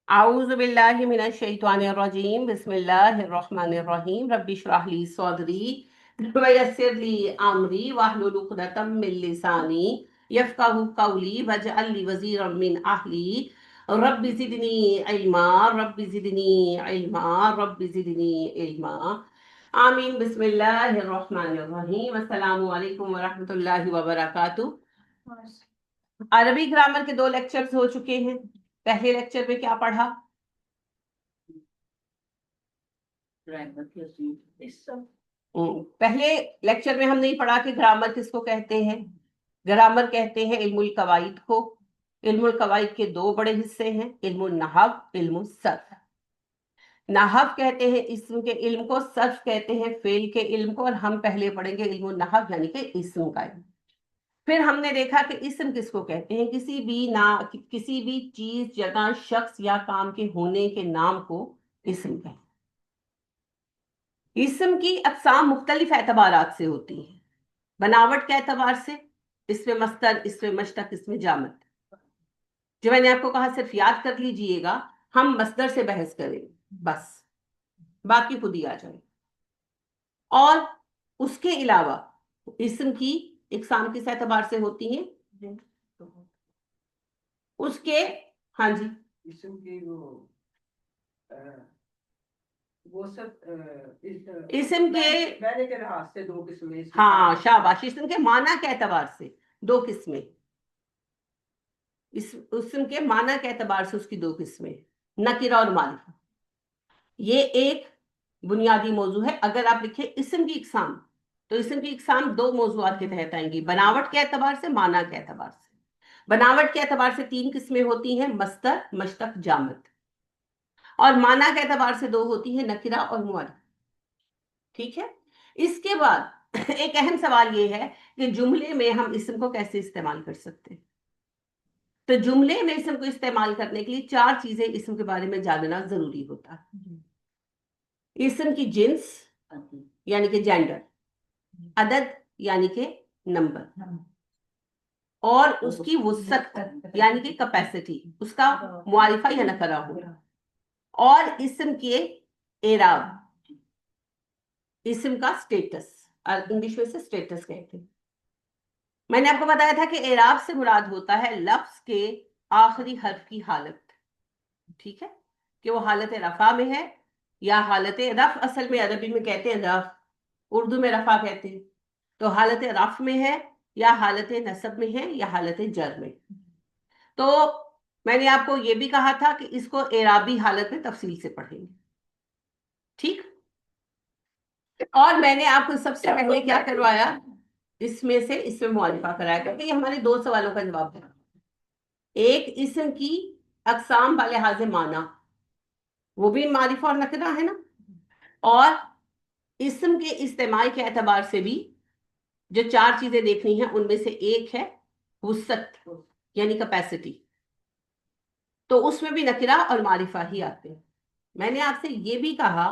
أعوذ بالله من الشيطان الرجيم بسم الله الرحمن الرحيم رب اشرح لي صدري ويسر لي أمري واحلل عقدة من لساني يفقهوا قولي واجعل لي وزيرا من أهلي رب زدني علما رب زدني علما رب زدني علما آمین بسم اللہ الرحمن الرحیم السلام علیکم ورحمۃ اللہ وبرکاتہ۔ عربی گرامر کے 2 لیکچرز ہو چکے ہیں۔ پہلے لیکچر میں کیا پڑھا؟ پہلے لیکچر میں ہم نہیں پڑھا کہ گرامر کس کو کہتے ہیں۔ گرامر کہتے ہیں علم القواعد کو۔ علم القواعد کے 2 بڑے حصے ہیں، علم النحو، علم الصرف۔ نحو کہتے ہیں اسم کے علم کو، صرف کہتے ہیں فعل کے علم کو، اور ہم پہلے پڑھیں گے علم النحو یعنی کہ اسم کا علم۔ پھر ہم نے دیکھا کہ اسم کس کو کہتے ہیں، کسی بھی چیز، جگہ، شخص یا کام کے ہونے کے نام کو اسم کہتے ہیں۔ اسم کی اقسام مختلف اعتبارات سے ہوتی ہیں۔ بناوٹ کے اعتبار سے اسم مصدر، اسم مشتق، اسم جامد۔ جو میں نے آپ کو کہا صرف یاد کر لیجئے گا، ہم مصدر سے بحث کریں بس، باقی خود ہی آ جائے۔ اور اس کے علاوہ اسم کی اقسام کس اعتبار سے ہوتی ہیں؟ اس کے ہاں جی اسم کی وہ سب اسم کے معنی کے لحاظ سے 2 قسمیں۔ ہاں شاباش، اسم کے معنی کے اعتبار سے 2 قسمیں۔ اسم کے معنی کے اعتبار سے اس کی 2 قسمیں، نکرہ اور معرفہ۔ یہ ایک بنیادی موضوع ہے۔ اگر آپ لکھیں اسم کی اقسام تو اسم کی اقسام 2 موضوعات کے تحت آئیں گی، بناوٹ کے اعتبار سے، معنی کے اعتبار سے۔ بناوٹ کے اعتبار سے 3 قسمیں ہوتی ہیں، مصدر، مشتق، جامد۔ اور معنی کے اعتبار سے 2 ہوتی ہیں، نکرہ اور معرفہ۔ ٹھیک ہے؟ اس کے بعد ایک اہم سوال یہ ہے کہ جملے میں ہم اسم کو کیسے استعمال کر سکتے ہیں۔ تو جملے میں اسم کو استعمال کرنے کے لیے 4 چیزیں اسم کے بارے میں جاننا ضروری ہوتا ہے۔ اسم کی جنس یعنی کہ جینڈر، عدد یعنی کہ نمبر، اور اس کی وسعت یعنی کہ کیپیسٹی، اس کا معرفہ یا نکرہ ہو، اور اسم کے اعراب، اسم کا سٹیٹس، انگلش میں سے سٹیٹس کہتے ہیں۔ میں نے آپ کو بتایا تھا کہ اعراب سے مراد ہوتا ہے لفظ کے آخری حرف کی حالت، ٹھیک ہے، کہ وہ حالت رفع میں ہے یا حالت رفع، اصل میں عربی میں کہتے ہیں رفع، اردو میں رفع کہتے ہیں، تو حالت رفع میں ہے یا حالت نصب میں ہے یا حالت جر میں۔ تو میں نے آپ کو یہ بھی کہا تھا کہ اس کو اعرابی حالت میں تفصیل سے پڑھیں گے، ٹھیک۔ اور میں نے آپ کو سب سے پہلے کیا کروایا، اس میں سے اس میں معرفہ کرایا، کیونکہ یہ ہمارے 2 سوالوں کا جواب ہے۔ ایک اسم کی اقسام بلحاظ معنی، وہ بھی معرفہ اور نکرہ ہے نا، اور اسم کے استعمال کے اعتبار سے بھی جو 4 چیزیں دیکھنی ہیں ان میں سے ایک ہے وسعت یعنی کیپیسٹی، تو اس میں بھی نکرہ اور معرفہ ہی آتے ہیں۔ میں نے آپ سے یہ بھی کہا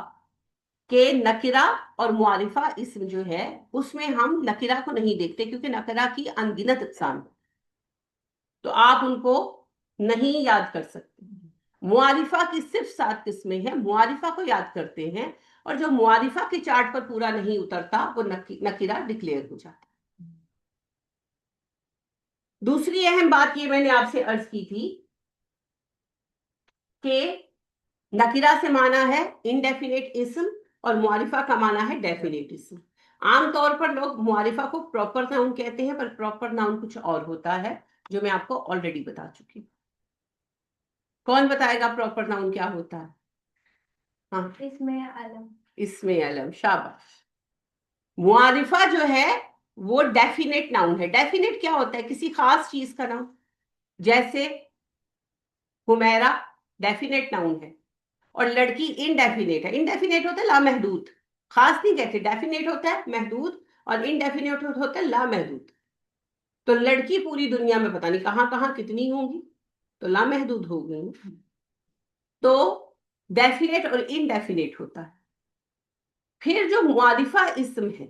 کہ نکرہ اور معرفہ اسم جو ہے اس میں ہم نکرہ کو نہیں دیکھتے، کیونکہ نکرہ کی انگنت اقسام، تو آپ ان کو نہیں یاد کر سکتے۔ معرفہ کی صرف 7 قسمیں ہیں، معرفہ کو یاد کرتے ہیں، اور جو معرفہ کے چارٹ پر پورا نہیں اترتا وہ نکرہ ڈکلیئر ہو جاتا۔ دوسری اہم بات یہ میں نے آپ سے عرض کی تھی کہ نکرہ سے معنی ہے انڈیفینیٹ اسم اور معرفہ کا معنی ہے ڈیفینیٹ اسم۔ عام طور پر لوگ معرفہ کو پراپر ناؤن کہتے ہیں، پر پراپر ناؤن کچھ اور ہوتا ہے جو میں آپ کو آلریڈی بتا چکی ہوں۔ کون بتائے گا پراپر ناؤن کیا ہوتا ہے؟ ہاں، اسم علم۔ اسم علم، شاباش۔ معرفہ جو ہے وہ ڈیفینیٹ ناؤن ہے۔ ڈیفینیٹ کیا ہوتا ہے؟ کسی خاص چیز کا نام، جیسے حمیرہ ڈیفینیٹ ناؤن ہے، اور لڑکی انڈیفینیٹ ہے۔ انڈیفینیٹ ہوتا ہے لامحدود، خاص نہیں کہتے، ڈیفینیٹ ہوتا ہے محدود، اور انڈیفینیٹ ہوتا ہے لامحدود۔ تو لڑکی پوری دنیا میں پتہ نہیں کہاں کہاں کتنی ہوں گی، تو لامحدود ہو گئی۔ تو ڈیفینیٹ اور انڈیفینیٹ ہوتا ہے۔ پھر جو معرفہ اسم ہے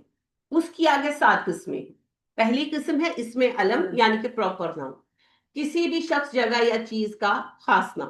اس کی آگے 7 قسمیں ہیں۔ پہلی قسم ہے اسم علم یعنی کہ پراپر ناؤن، کسی بھی شخص، جگہ یا چیز کا خاص نام۔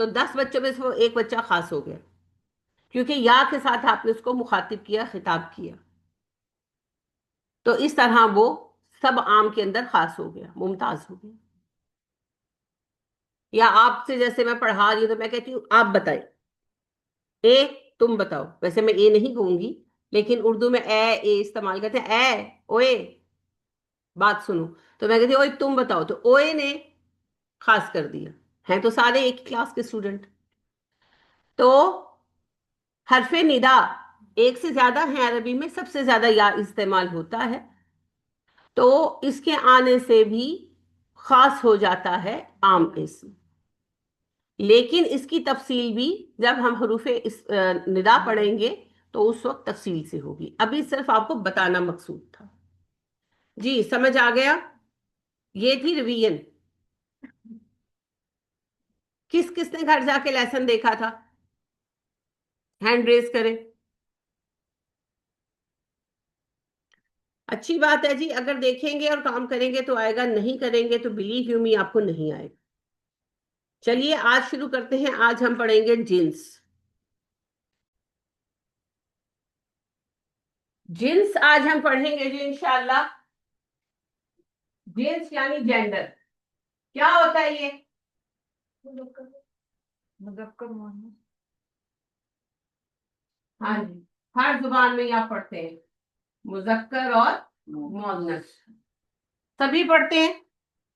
تو 10 بچوں میں سے وہ ایک بچہ خاص ہو گیا، کیونکہ یا کے ساتھ آپ نے اس کو مخاطب کیا، خطاب کیا، تو اس طرح وہ سب عام کے اندر خاص ہو گیا، ممتاز ہو گیا۔ یا آپ سے جیسے میں پڑھا رہی ہوں تو میں کہتی ہوں آپ بتائیں، اے تم بتاؤ، ویسے میں اے نہیں کہوں گی لیکن اردو میں اے استعمال کرتے ہیں، اے اوے بات سنو، تو میں کہتی ہوں اوے تم بتاؤ، تو اوے نے خاص کر دیا، ہیں تو سارے ایک کلاس کے اسٹوڈنٹ۔ تو حرف ندا ایک سے زیادہ ہیں، عربی میں سب سے زیادہ یا استعمال ہوتا ہے، تو اس کے آنے سے بھی خاص ہو جاتا ہے عام اسم، لیکن اس کی تفصیل بھی جب ہم حروف ندا پڑھیں گے تو اس وقت تفصیل سے ہوگی، ابھی صرف آپ کو بتانا مقصود تھا۔ جی سمجھ آ گیا؟ یہ تھی ریویژن۔ کس کس نے گھر جا کے لیسن دیکھا تھا؟ ہینڈ ریز کریں۔ اچھی بات ہے جی، اگر دیکھیں گے اور کام کریں گے تو آئے گا، نہیں کریں گے تو بلیو یو می آپ کو نہیں آئے گا۔ چلیے آج شروع کرتے ہیں، آج ہم پڑھیں گے جنس۔ جنس آج ہم پڑھیں گے جی انشاءاللہ۔ جنس یعنی جینڈر، کیا ہوتا ہے یہ؟ مذکر مؤنث۔ ہاں جی، ہر زبان میں آپ پڑھتے ہیں، مذکر اور مؤنث سبھی پڑھتے ہیں،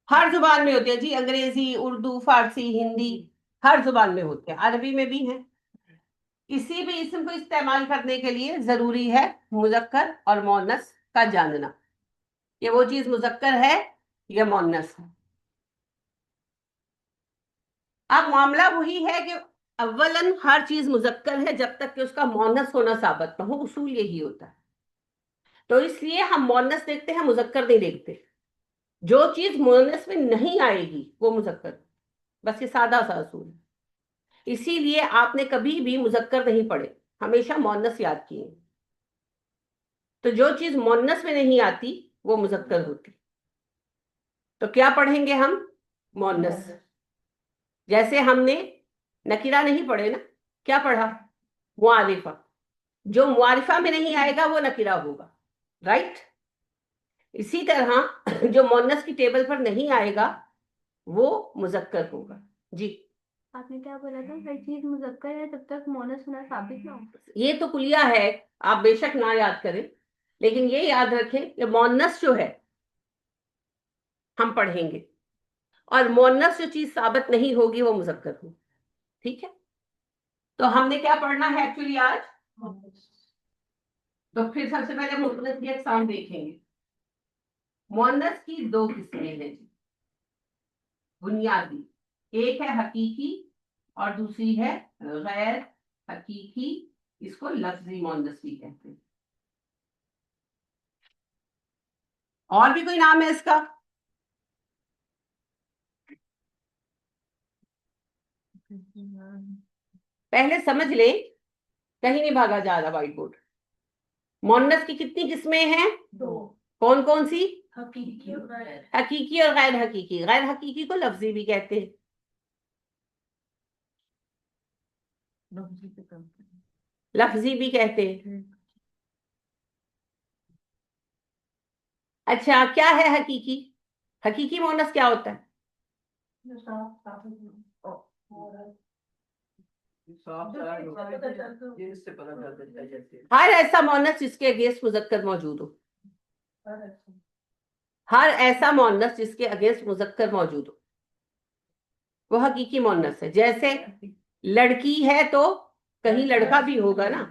ہر زبان میں ہوتے ہیں جی، انگریزی، اردو، فارسی، ہندی، ہر زبان میں ہوتے ہیں، عربی میں بھی ہیں۔ کسی بھی اسم کو استعمال کرنے کے لیے ضروری ہے مذکر اور مؤنث کا جاننا، کہ وہ چیز مذکر ہے یا مؤنث ہے۔ اب معاملہ وہی ہے کہ اولاً ہر چیز مذکر ہے جب تک کہ اس کا مؤنث ہونا ثابت نہ ہو، اصول یہی ہوتا ہے، تو اس لیے ہم مؤنث دیکھتے ہیں، مذکر نہیں دیکھتے۔ جو چیز مؤنث میں نہیں آئے گی وہ مذکر، بس یہ سادہ سا اصول ہے، اسی لیے آپ نے کبھی بھی مذکر نہیں پڑھے، ہمیشہ مؤنث یاد کیے، تو جو چیز مؤنث میں نہیں آتی وہ مذکر ہوتی، تو کیا پڑھیں گے ہم؟ مؤنث۔ جیسے ہم نے نکرہ نہیں پڑھے نا، کیا پڑھا؟ معرفہ، جو معرفہ میں نہیں آئے گا وہ نکرہ ہوگا، رائٹ؟ اسی طرح جو مؤنث کی ٹیبل پر نہیں آئے گا وہ مذکر ہوگا۔ جی آپ نے کیا بولا تھا؟ ہر چیز مذکر ہے تب تک مؤنث ہونا ثابت نہ ہو۔ یہ تو کلیہ ہے، آپ بے شک نہ یاد کریں، لیکن یہ یاد رکھیں کہ مؤنث جو ہے ہم پڑھیں گے، اور مؤنث جو چیز ثابت نہیں ہوگی وہ مذکر ہوگی، ٹھیک ہے؟ تو ہم نے کیا پڑھنا ہے ایکچولی آج؟ تو پھر سب سے پہلے مؤنث کی اقسام دیکھیں گے۔ مؤنث کی دو قسمیں ہیں جی بنیادی، ایک ہے حقیقی اور دوسری ہے غیر حقیقی، اس کو لفظی مؤنث بھی کہتے ہیں۔ اور بھی کوئی نام ہے اس کا؟ پہلے سمجھ لیں، کہیں نہیں بھاگا جا رہا وائٹ بورڈ۔ مؤنث کی کتنی قسمیں ہیں؟ دو، کون کون سی؟ حقیقی اور غیر۔ حقیقی اور غیر حقیقی۔ غیر حقیقی کو لفظی بھی کہتے ہیں، لفظی بھی کہتے ہیں۔ اچھا کیا ہے حقیقی؟ حقیقی مؤنث کیا ہوتا ہے؟ ہر ایسا مؤنث جس کے اگینسٹ مذکر موجود ہو، ہر ایسا مؤنث جس کے اگینسٹ مذکر موجود ہو وہ حقیقی مؤنث ہے۔ جیسے لڑکی ہے تو کہیں لڑکا بھی ہوگا نا،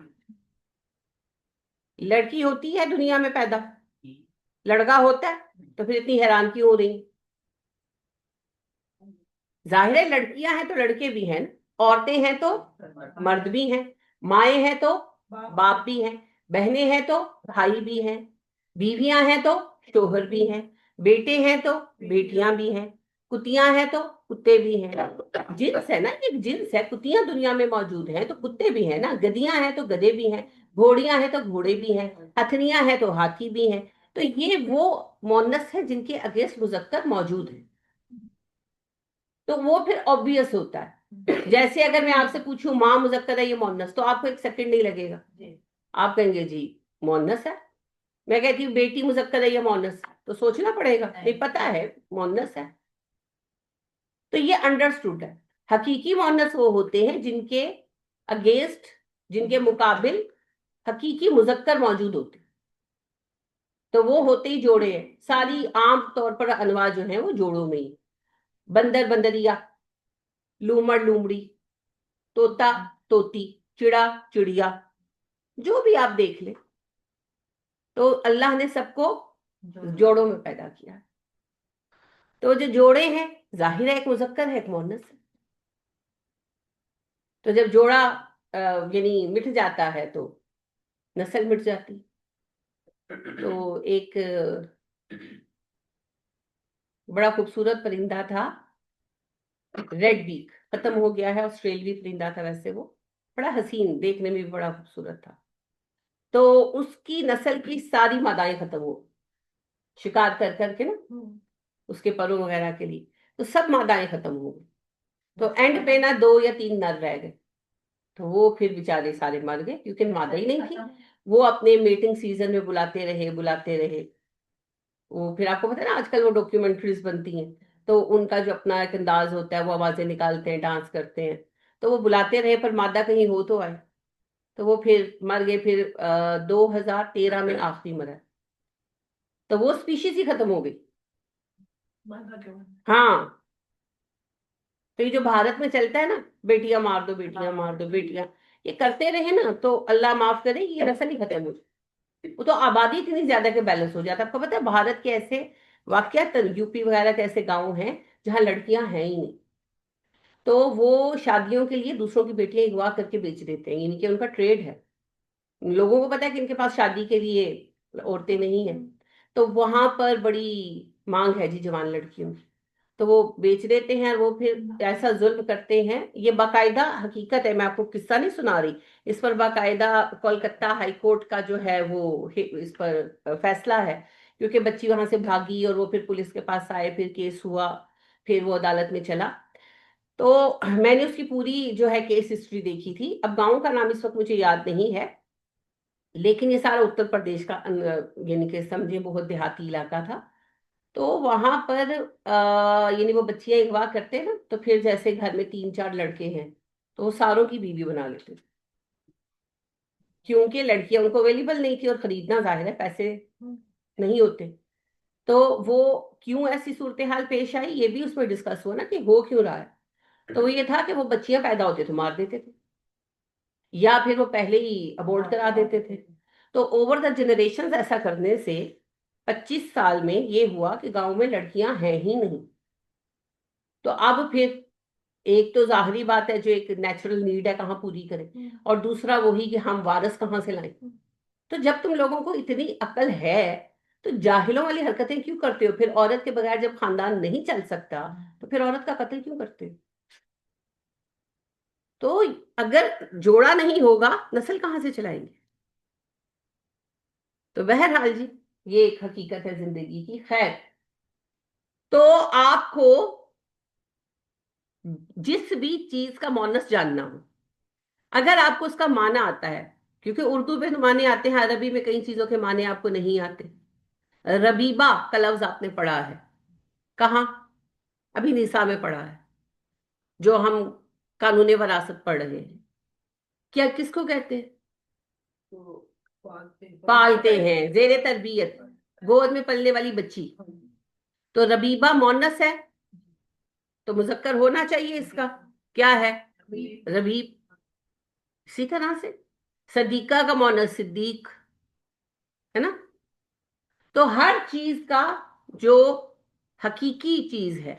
لڑکی ہوتی ہے دنیا میں پیدا، لڑکا ہوتا ہے تو پھر اتنی حیران کیوں ہو رہی؟ ظاہر ہے لڑکیاں ہیں تو لڑکے بھی ہیں، عورتیں ہیں تو مرد بھی ہیں، مائیں ہیں تو باپ بھی ہیں، بہنیں ہیں تو بھائی بھی ہیں، بیویاں ہیں تو شوہر بھی ہیں، بیٹے ہیں تو بیٹیاں بھی ہیں، کتیاں ہیں تو کتے بھی ہیں۔ جنس ہے نا، ایک جنس ہے، کتیاں دنیا میں موجود ہیں تو کتے بھی ہیں نا، گدیاں ہیں تو گدے بھی ہیں، گھوڑیاں ہیں تو گھوڑے بھی ہیں، ہتھنیاں ہیں تو ہاتھی بھی ہیں، تو یہ وہ مؤنث ہے جن کے اگینسٹ مذکر موجود ہے، تو وہ پھر obvious ہوتا ہے۔ جیسے اگر میں آپ سے پوچھوں ماں مذکر ہے یہ مؤنث، تو آپ کو ایک سیکنڈ نہیں لگے گا، آپ کہیں گے جی مؤنث ہے۔ میں کہتی ہوں بیٹی مذکر ہے یا مؤنث، تو سوچنا پڑے گا، نہیں پتا ہے مؤنث ہے۔ تو یہ انڈرسٹوڈ ہے۔ حقیقی مؤنث وہ ہوتے ہیں جن کے اگینسٹ، جن کے مقابل حقیقی مذکر موجود ہوتے ہیں، تو وہ ہوتے ہی جوڑے ہیں۔ ساری عام طور پر انواع جو ہیں وہ جوڑوں میں ہی، بندر بندریا، لومڑ لومڑی، توتا توتی، چڑا چڑیا، جو بھی آپ دیکھ لیں، تو اللہ نے سب کو جوڑوں میں پیدا کیا۔ تو جو جوڑے ہیں ظاہر ہے ایک مذکر ہے ایک مؤنث ہے، تو جب جوڑا یعنی مٹ جاتا ہے تو نسل مٹ جاتی۔ تو ایک بڑا خوبصورت پرندہ تھا ریڈ بیک، ختم ہو گیا ہے، آسٹریلوی پرندہ تھا، ویسے وہ بڑا حسین دیکھنے میں بھی بڑا خوبصورت تھا۔ تو اس کی نسل کی ساری مادائیں ختم ہو، شکار کر کر کے نا اس کے پروں وغیرہ کے لیے، تو سب مادائیں ختم ہو گئی، تو اینڈ پہ نا 2 یا 3 نر رہ گئے، تو وہ پھر بیچارے سارے مر گئے کیونکہ مادہ ہی نہیں تھی۔ وہ اپنے میٹنگ سیزن میں بلاتے رہے بلاتے رہے، وہ پھر آپ کو پتا ہے نا آج کل وہ ڈاکیومنٹریز بنتی ہیں، تو ان کا جو اپنا ایک انداز ہوتا ہے، وہ آوازیں نکالتے ہیں، ڈانس کرتے ہیں، تو وہ بلاتے رہے پر مادہ کہیں ہو تو آئے، تو وہ پھر مر گئے۔ پھر 2013 میں آخری مرا، تو وہ اسپیشیز ہی ختم ہو گئی۔ ہاں، تو یہ جو بھارت میں چلتا ہے نا بیٹیاں مار دو بیٹیاں مار دو بیٹیاں، یہ کرتے رہے نا تو اللہ معاف کرے یہ نسل ہی ختم ہو جائے۔ وہ تو آبادی اتنی زیادہ کہ بیلنس ہو جاتا۔ آپ کو پتا ہے بھارت کے ایسے واقعات، یو پی وغیرہ کے ایسے گاؤں ہیں جہاں لڑکیاں ہیں ہی نہیں، تو وہ شادیوں کے لیے دوسروں کی بیٹیاں اغوا کر کے بیچ دیتے ہیں، یعنی کہ ان کا ٹریڈ ہے۔ لوگوں کو پتا ہے کہ ان کے پاس شادی کے لیے عورتیں نہیں ہیں، تو وہاں پر بڑی مانگ ہے جی جوان لڑکیوں کی، تو وہ بیچ دیتے ہیں، اور وہ پھر ایسا ظلم کرتے ہیں۔ یہ باقاعدہ حقیقت ہے، میں آپ کو قصہ نہیں سنا رہی، اس پر باقاعدہ کولکتہ ہائی کورٹ کا جو ہے وہ اس پر فیصلہ ہے، کیونکہ بچی وہاں سے بھاگی اور وہ پھر پولیس کے پاس آئے، پھر کیس ہوا، پھر وہ عدالت میں چلا۔ تو میں نے اس کی پوری جو ہے کیس ہسٹری دیکھی تھی، اب گاؤں کا نام اس وقت مجھے یاد نہیں ہے، لیکن یہ سارا اتر پردیش کا یعنی کہ سمجھے بہت دیہاتی علاقہ تھا۔ تو وہاں پر یعنی وہ بچیاں اغوا کرتے ہیں نا، تو پھر جیسے گھر میں 3 4 لڑکے ہیں تو وہ ساروں کی بیوی بنا لیتے، کیونکہ لڑکیاں ان کو اویلیبل نہیں تھی، اور خریدنا ظاہر ہے پیسے نہیں ہوتے۔ تو وہ کیوں ایسی صورتحال پیش آئی یہ بھی اس میں ڈسکس ہوا نا کہ ہو کیوں رہا ہے، تو وہ یہ تھا کہ وہ بچیاں پیدا ہوتے تو مار دیتے تھے، یا پھر وہ پہلے ہی ابورٹ کرا دیتے تھے۔ تو اوور دا جنریشن ایسا کرنے سے 25 سال میں یہ ہوا کہ گاؤں میں لڑکیاں ہیں ہی نہیں۔ تو اب پھر ایک تو ظاہری بات ہے جو ایک نیچرل نیڈ ہے کہاں پوری کریں، اور دوسرا وہی کہ ہم وارث کہاں سے لائیں۔ تو جب تم لوگوں کو اتنی عقل ہے تو جاہلوں والی حرکتیں کیوں کرتے ہو؟ پھر عورت کے بغیر جب خاندان نہیں چل سکتا تو پھر عورت کا قتل کیوں کرتے ہو؟ تو اگر جوڑا نہیں ہوگا نسل کہاں سے چلائیں گے؟ تو بہرحال جی یہ ایک حقیقت ہے زندگی کی۔ خیر، تو آپ کو جس بھی چیز کا مونس جاننا ہو، اگر آپ کو اس کا معنی آتا ہے، کیونکہ اردو میں معنی آتے ہیں، عربی میں کئی چیزوں کے معنی آپ کو نہیں آتے۔ ربیبہ کا لفظ آپ نے پڑھا ہے کہاں؟ ابھی نساء میں پڑھا ہے، جو ہم قانون وراثت پڑھ رہے ہیں۔ کیا کس کو کہتے ہیں؟ پالتے ہیں، زیر تربیت، گود میں پلنے والی بچی۔ تو ربیبہ مونس ہے تو مذکر ہونا چاہیے اس کا، کیا ہے؟ ربیب۔ اسی طرح سے صدیقہ کا مونس صدیق ہے نا۔ تو ہر چیز کا جو حقیقی چیز ہے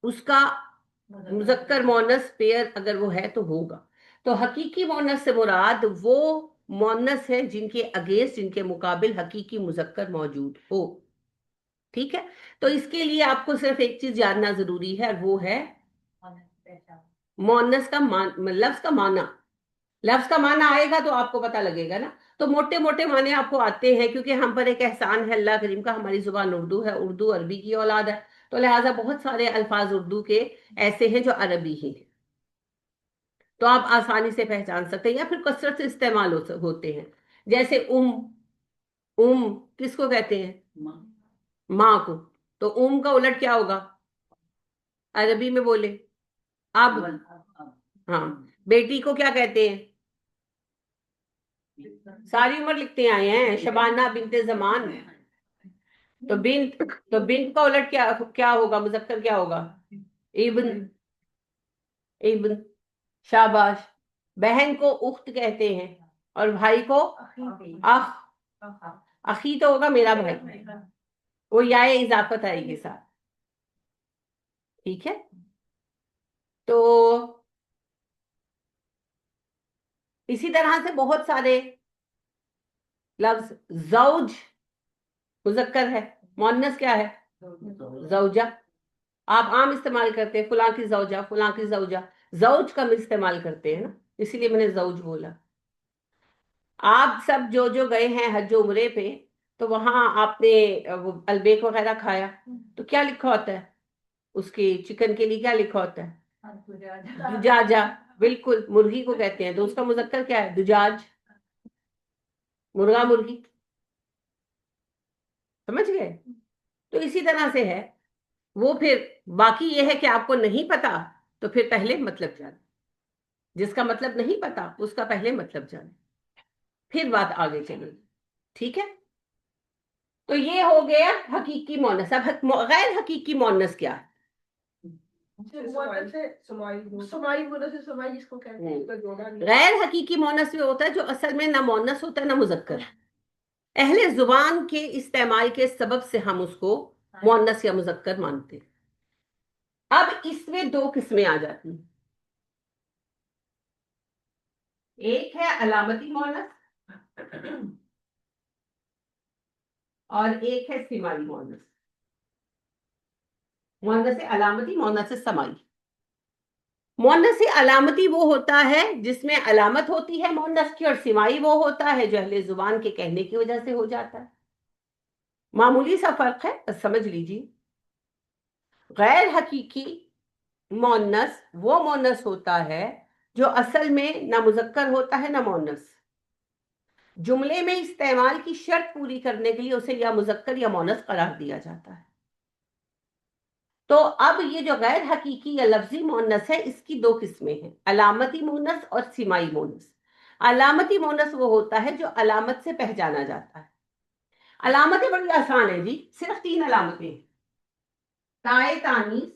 اس کا مذکر مونس پیئر اگر وہ ہے تو ہوگا۔ تو حقیقی مونس سے مراد وہ مونس ہے جن کے اگینسٹ، جن کے مقابل حقیقی مذکر موجود ہو۔ ٹھیک ہے، تو اس کے لیے آپ کو صرف ایک چیز جاننا ضروری ہے، اور وہ ہے مونس کا لفظ کا معنی۔ لفظ کا معنی آئے گا تو آپ کو پتہ لگے گا نا۔ تو موٹے موٹے معنی آپ کو آتے ہیں، کیونکہ ہم پر ایک احسان ہے اللہ کریم کا، ہماری زبان اردو ہے، اردو عربی کی اولاد ہے، تو لہٰذا بہت سارے الفاظ اردو کے ایسے ہیں جو عربی ہی ہیں۔ تو آپ آسانی سے پہچان سکتے ہیں، یا پھر کثرت سے استعمال ہوتے ہیں، جیسے ام کس کو کہتے ہیں؟ ماں کو. تو ام کا الٹ کیا ہوگا عربی میں بولے؟ اب. ہاں. بیٹی کو کیا کہتے ہیں؟ ساری عمر لکھتے آئے ہیں، شبانہ بنت زمان. تو بنت کا الٹ کیا ہوگا، مذکر کیا ہوگا؟ ابن. ابن. شاباش. بہن کو اخت کہتے ہیں، اور بھائی کو اخ. اخی تو ہوگا میرا بھائی، وہ یا اضافت آئے گی ساتھ. ٹھیک ہے. تو اسی طرح سے بہت سارے لفظ. زوج مذکر ہے، مؤنث کیا ہے؟ زوجہ. آپ عام استعمال کرتے ہیں فلاں کی زوجہ، فلاں کی زوجہ. زوج کم استعمال کرتے ہیں نا، اسی لیے میں نے زوج بولا. آپ سب جو گئے ہیں حج و عمرے پہ، تو وہاں آپ نے وہ البیک وغیرہ کھایا، تو کیا لکھا ہوتا ہے اس کی چکن کے لیے؟ کیا لکھا ہوتا ہے؟ دجاجہ. بالکل، مرغی کو کہتے ہیں، تو اس کا مذکر کیا ہے؟ دجاج. مرغا مرغی. سمجھ گئے؟ تو اسی طرح سے ہے وہ. پھر باقی یہ ہے کہ آپ کو نہیں پتا تو پھر پہلے مطلب جانے. جس کا مطلب نہیں پتا اس کا پہلے مطلب جانے، پھر بات آگے چلے گی. ٹھیک ہے. تو یہ ہو گیا حقیقی مؤنث. اب غیر حقیقی مؤنث کیا ہے؟ غیر حقیقی مؤنث یہ ہوتا ہے جو اصل میں نہ مؤنث ہوتا ہے نہ مذکر. اہل زبان کے استعمال کے سبب سے ہم اس کو مؤنث یا مذکر مانتے ہیں. اب اس میں دو قسمیں آ جاتی ہیں. ایک ہے علامتی مؤنث اور ایک ہے سمائی مؤنث. مؤنث علامتی، مؤنث سمائی. مؤنث علامتی وہ ہوتا ہے جس میں علامت ہوتی ہے مؤنث کی، اور سمائی وہ ہوتا ہے جو اہل زبان کے کہنے کی وجہ سے ہو جاتا ہے. معمولی سا فرق ہے، بس سمجھ لیجیے. غیر حقیقی مؤنث وہ مؤنث ہوتا ہے جو اصل میں نہ مذکر ہوتا ہے نہ مؤنث. جملے میں استعمال کی شرط پوری کرنے کے لیے اسے یا مذکر یا مؤنث قرار دیا جاتا ہے. تو اب یہ جو غیر حقیقی یا لفظی مؤنث ہے، اس کی دو قسمیں ہیں، علامتی مؤنث اور سمائی مؤنث. علامتی مؤنث وہ ہوتا ہے جو علامت سے پہچانا جاتا ہے. علامتیں بڑی آسان ہیں جی، صرف 3 علامتیں: تائے تانیث،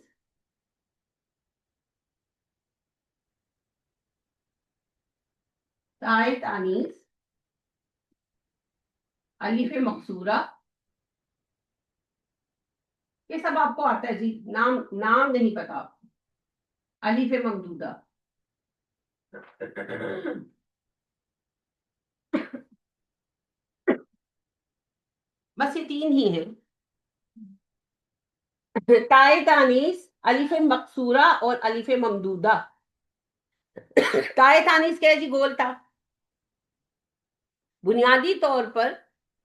تائے تانیث، الف مقصورہ. یہ سب آپ کو آتا ہے جی، نام نہیں پتا آپ کو. الف ممدودہ. بس یہ 3 ہی ہیں: تائے تانیث، الف مقصورہ اور الف ممدودہ. تائے تانیث کیا ہے جی؟ گولتا. بنیادی طور پر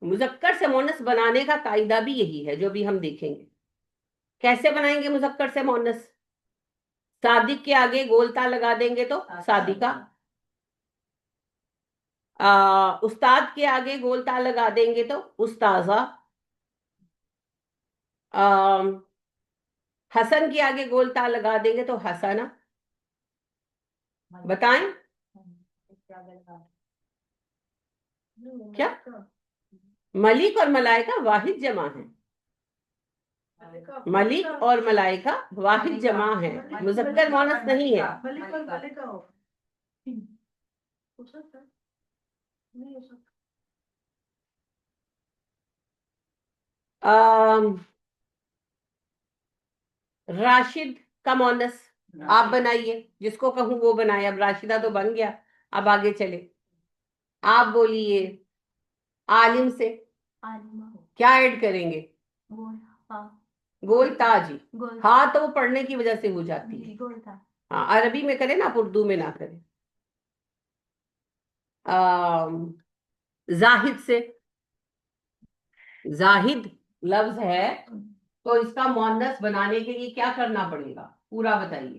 مذکر سے مؤنث بنانے کا قاعدہ بھی یہی ہے جو بھی ہم دیکھیں گے. کیسے بنائیں گے مذکر سے مؤنث؟ صادق کے آگے گولتا لگا دیں گے تو صادقہ. استاد کے آگے گولتا لگا دیں گے تو استاذہ. حسن کے آگے گولتا لگا دیں گے تو حسنہ. بتائیں کیا؟ ملک اور ملائکہ واحد جمع ہے. ملک اور ملائکہ واحد جمع ہے، مذکر مؤنث نہیں ہے. راشد کا مؤنث آپ بنائیے، جس کو کہوں وہ بنائے. اب راشدہ تو بن گیا، اب آگے چلے. آپ بولیے عالم سے کیا ایڈ کریں گے؟ گولتا جی. ہاں تو وہ پڑھنے کی وجہ سے ہو جاتی ہے. ہاں، عربی میں کرے نا، آپ اردو میں نہ کرے. زاہد سے. زاہد لفظ ہے تو اس کا مؤنث بنانے کے لیے کیا کرنا پڑے گا؟ پورا بتائیے.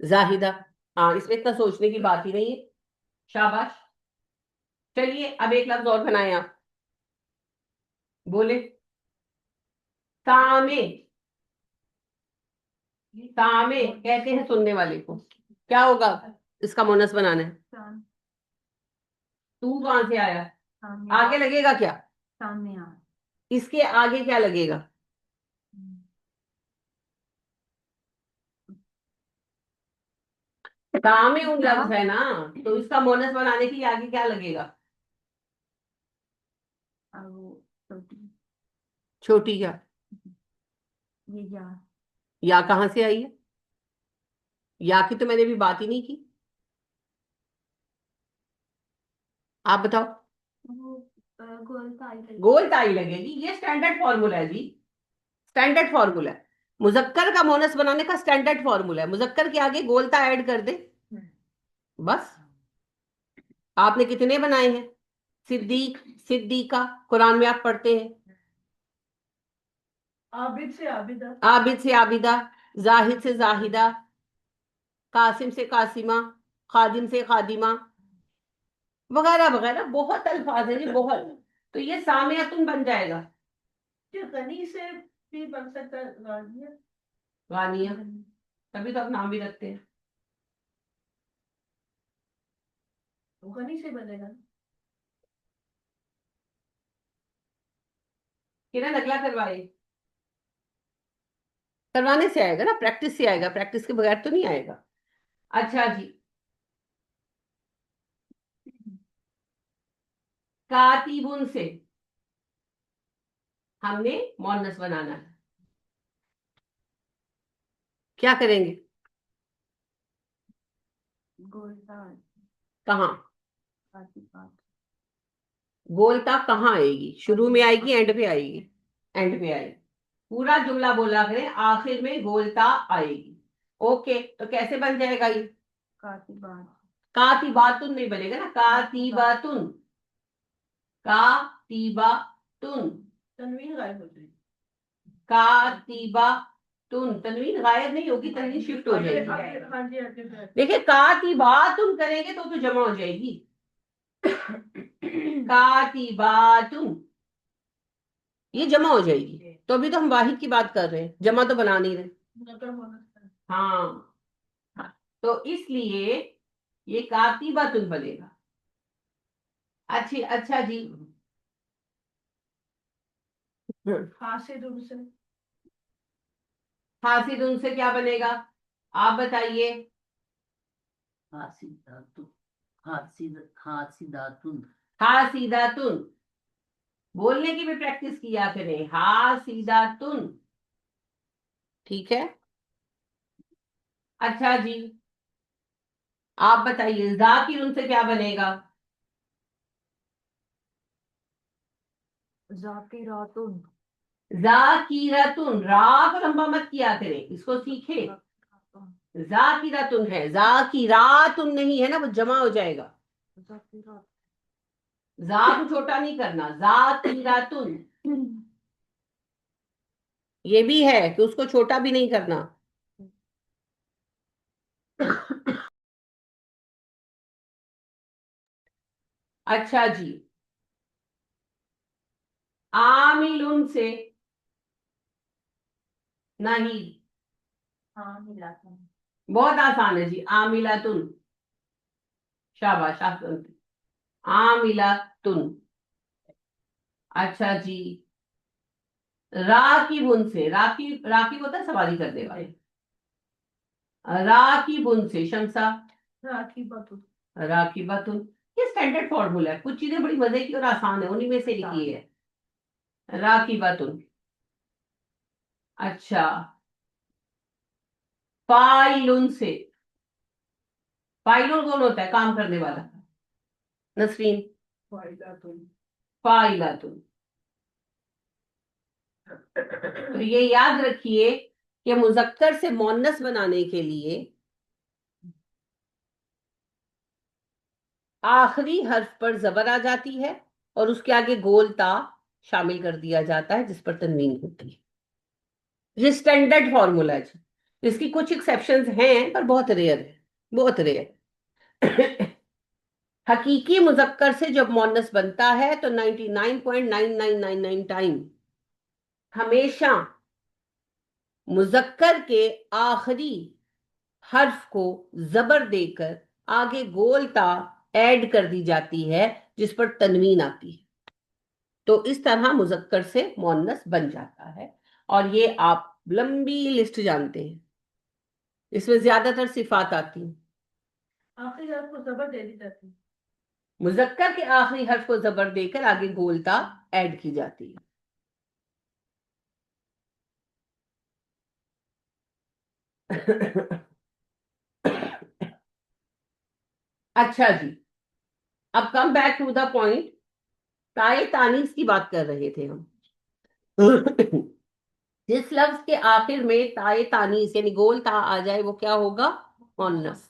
زاہدہ. ہاں, اس میں اتنا سوچنے کی بات ہی نہیں ہے. شاباش. چلیے اب ایک لفظ اور بنائیں آپ. بولے. تامے. تامے کہتے ہیں سننے والے کو. کیا ہوگا اس کا مونس بنانا ہے؟ سام تو کہاں سے آیا؟ سامنے آگے لگے گا کیا؟ سامنے آ اس کے آگے کیا لگے گا؟ تامے ان لفظ ہے نا, تو اس کا مونس بنانے کے لیے آگے کیا لگے گا؟ وہ چھوٹی چھوٹی کیا؟ یہ جا یا کہاں سے آئی ہے؟ یا کی تو میں نے بھی بات ہی نہیں کی. آپ بتاؤ. وہ گولتا آئی لگی. گول تائی لگے گی. یہ اسٹینڈرڈ فارمولا ہے جی, اسٹینڈرڈ فارمولا ہے. مذکر کا مونس بنانے کا اسٹینڈرڈ فارمولا ہے. مذکر کے آگے گولتا ایڈ کر دے بس. آپ نے کتنے بنائے ہیں؟ صدیق, صدیقہ, قرآن میں آپ پڑھتے ہیں. عابد سے عابدہ عابد سے عابدہ, زاہد سے زاہدہ, قاسم سے قاسمہ, خادم سے خادمہ, وغیرہ وغیرہ. بہت الفاظ ہیں جی, بہت. تو یہ سامعتن بن جائے گا. غنی سے بھی بن سکتا ہے غازیہ غانیہ, تبھی تو آپ نام بھی رکھتے ہیں. غنی سے بنے گا کنہیں نگلا کروائے. کروانے سے آئے گا نا, پریکٹس سے آئے گا, پریکٹس کے بغیر تو نہیں آئے گا. اچھا جی. کاتبن سے ہم نے مونس بنانا ہے. کیا کریں گے؟ گولتا کہاں؟ کاتبات گولتا کہاں آئے گی؟ شروع میں آئے گی, اینڈ پہ آئے گی؟ اینڈ پہ آئے گی. پورا جملہ بولا کریں, آخر میں گولتا آئے گی. اوکے, تو کیسے بن جائے گا یہ؟ کاتبات کاتباتن نہیں بنے گا نا, کاتباتن, کاتباتن, تنوین غائب ہو جائے گی کاتباتن. تنوین غائب نہیں ہوگی, تنوین شفٹ ہو جائے گی. ہاں جی آگے دیکھیں کاتباتن کریں گے تو جمع ہو جائے گی. کاتباتن یہ جمع ہو جائے گی. تو ابھی تو ہم واحد کی بات کر رہے ہیں, جمع تو بنا نہیں رہے. نقل ہونا چاہیے ہاں, تو اس لیے یہ کاتباتن بنے گا. اچھا جی. حاسد ان سے حاسد ان سے کیا بنے گا؟ آپ بتائیے. حاسداتن حاسداتن, بولنے کی بھی پریکٹس کیا کریں. حاسداتن, ٹھیک ہے. اچھا جی, آپ بتائیے. ذاکر ان سے کیا بنے گا؟ ذاکراتن ذاکرتن, را کو لمبا مت کیا کریں, اس کو سیکھے. ذاکرتن ہے, ذاکراتن نہیں ہے نا, وہ جمع ہو جائے گا. ذاکرات ذا کو چھوٹا نہیں کرنا. ذاکرتن یہ بھی ہے کہ اس کو چھوٹا بھی نہیں کرنا. اچھا جی. عامل ان سے نہیں, ہاں ملاتا بہت آسان ہے جی. عاملاتن, شاباش, عاملاتن. اچھا جی. راکب ان سے, راکب ہوتا ہے سواری کرنے والے. راکب ان سے, شمسا. راکباتن راکباتن, یہ اسٹینڈرڈ فارمولا ہے. کچھ چیزیں بڑی مزے کی اور آسان ہے, انہی میں سے لکھی ہے. راکباتن. اچھا. فاعل سے, فاعل کون ہوتا ہے؟ کام کرنے والا. نسرین. فائداتن فاعلاتن. تو یہ یاد رکھیے کہ مذکر سے مؤنث بنانے کے لیے آخری حرف پر زبر آ جاتی ہے اور اس کے آگے گول تا شامل کر دیا جاتا ہے جس پر تنوین ہوتی ہے. یہ اسٹینڈرڈ فارمولا ہے جی. اس کی کچھ ایکسیپشنز ہیں پر بہت ریئر ہے, بہت ریئر. حقیقی مذکر سے جب مؤنث بنتا ہے تو 99.9999 ٹائم ہمیشہ مذکر کے آخری حرف کو زبر دے کر آگے گول تا ایڈ کر دی جاتی ہے جس پر تنوین آتی ہے. تو اس طرح مذکر سے مؤنث بن جاتا ہے. اور یہ آپ لمبی لسٹ جانتے ہیں, اس میں زیادہ تر صفات آتی ہیں. آخری حرف کو زبر دے دی جاتی ہے. مذکر کے آخری حرف کو زبر دے کر آگے گولتا ایڈ کی جاتی ہے. اچھا جی, اب come back to the point. تائے تانیث کی بات کر رہے تھے ہم. جس لفظ کے آخر میں تائے تانیث یعنی گول تا آ جائے وہ کیا ہوگا؟ مؤنث.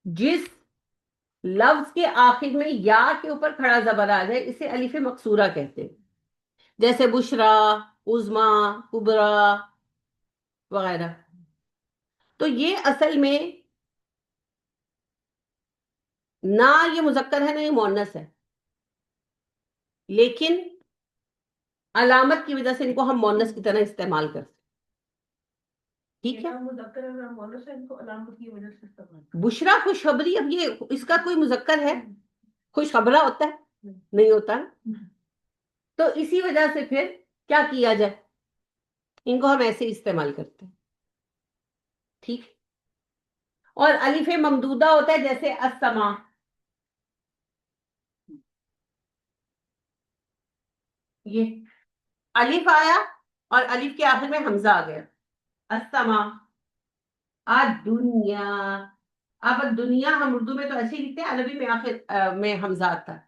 جس لفظ کے آخر میں یا کے اوپر کھڑا زبر آ جائے اسے الف مقصورہ کہتے ہیں, جیسے بشرا, عظما, کبرا وغیرہ. تو یہ اصل میں نہ یہ مذکر ہے نہ یہ مؤنث ہے, لیکن علامت کی وجہ سے ان کو ہم مؤنث کی طرح استعمال کرتے ہیں. ٹھیک ہے. مذکر ہے مؤنث ہے, ان کو علامت کی وجہ سے استعمال. بشرا خوشخبری, اب یہ اس کا کوئی مذکر ہے؟ خوشخبرہ ہوتا ہے؟ نہیں ہوتا ہے. تو اسی وجہ سے پھر کیا کیا جائے, ان کو ہم ایسے استعمال کرتے ہیں. ٹھیک. اور الف ممدودہ ہوتا ہے جیسے السما. یہ الف آیا اور الف کے آخر میں حمزہ آ گیا, السما. الدنیا. اب دنیا ہم اردو میں تو ایسے ہی لکھتے ہیں, عربی میں آخر میں حمزہ آتا ہے.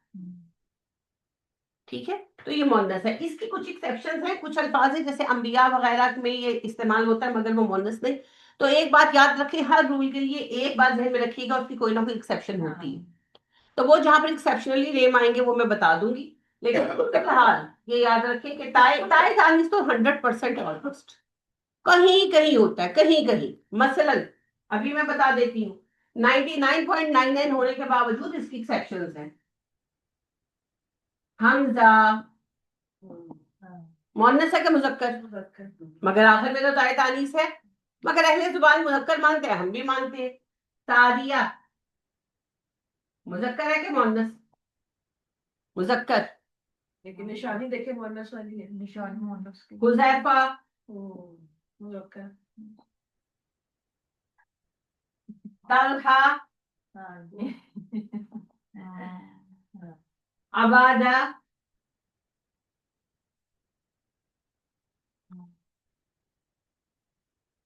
ٹھیک ہے. تو یہ مؤنث ہے. اس کی کچھ ایکسیپشنز ہیں, کچھ الفاظ ہیں جیسے انبیاء وغیرہ میں یہ استعمال ہوتا ہے مگر وہ مؤنث نہیں. تو ایک بات یاد رکھیں, ہر رول کے لیے ایک بات ذہن میں رکھیے گا, اس کی کوئی نہ کوئی ایکسیپشن ہوتی ہے. تو وہ جہاں پر ایکسیپشنلی نیم آئیں گے وہ میں بتا دوں گی, لیکن فی الحال یہ یاد رکھیں کہ تائے تانیث تو 100% آلموسٹ کہیں کہیں ہوتا ہے, کہیں کہیں. مثلا ابھی میں بتا دیتی ہوں, 99.99 ہونے کے باوجود اس کی ایکسیپشنز ہیں. حمزہ مؤنث ہے کہ مذکر؟ مگر آخر میں تو تائے تانیث ہے. مگر اہل زبان مذکر مانتے ہیں, ہم بھی مانتے ہیں. ساریہ مذکر ہے کہ مؤنث؟ مذکر. لیکن نشانی دیکھیں مؤنث والی ہے. نشانی مؤنث کی. حذیفہ مذکر. طلحہ ہاں جی. عبادہ.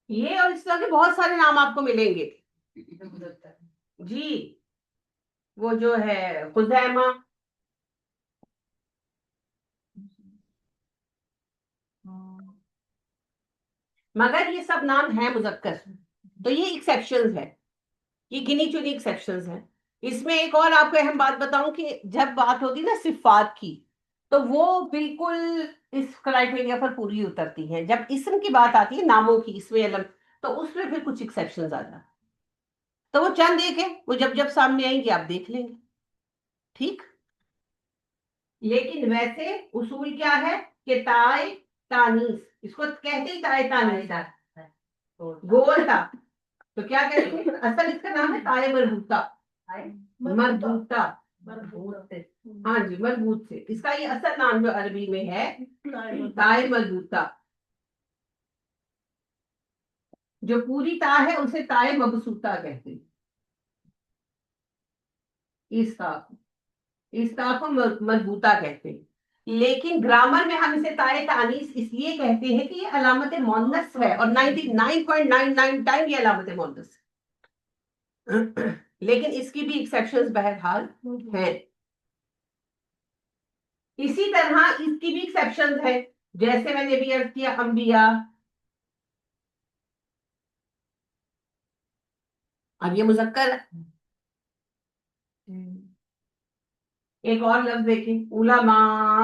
یہ اور اس طرح کے بہت سارے نام آپ کو ملیں گے. جی وہ جو ہے خزیمہ. مگر یہ سب نام ہیں مذکر. تو یہ ایکسیپشنز ہے, یہ گنی چنی ایکسیپشنز ہیں. اس میں ایک اور آپ کو اہم بات بتاؤں کہ جب بات ہوتی نا صفات کی تو وہ بالکل اس کرائٹیریا پر پوری اترتی ہیں. جب اسم کی بات آتی ہے, ناموں کی, اسم علم, تو اس میں پھر کچھ ایکسیپشنز آ جاتے. تو وہ چند دیکھیں, وہ جب جب سامنے آئیں گے آپ دیکھ لیں گے. ٹھیک. لیکن ویسے اصول کیا ہے کہ تائے تانیث, اس کو کہتے ہی تائے تانیث گول تھا. تو کیا کہتے ہیں, اصل اس کا نام ہے تائے مربوطہ. مربوطہ. ہاں جی, مربوط سے. اس کا یہ اصل نام جو عربی میں ہے تائے مربوطہ. جو پوری تا ہے اسے تائے مبسوطہ کہتے ہیں. اس تا کو مربوطہ کہتے ہیں. لیکن گرامر میں ہم اسے تائے تانیث اس لیے کہتے ہیں کہ یہ علامت مؤنث ہے, اور 99.99 ٹائم یہ علامت مؤنث ہے. لیکن اس کی بھی ایکسیپشنز بہرحال ہیں. اسی طرح اس کی بھی ایکسیپشنز ہیں, جیسے میں نے بھی عرض کیا انبیاء. اب یہ مذکر ہے. ایک اور لفظ دیکھیں, علماء.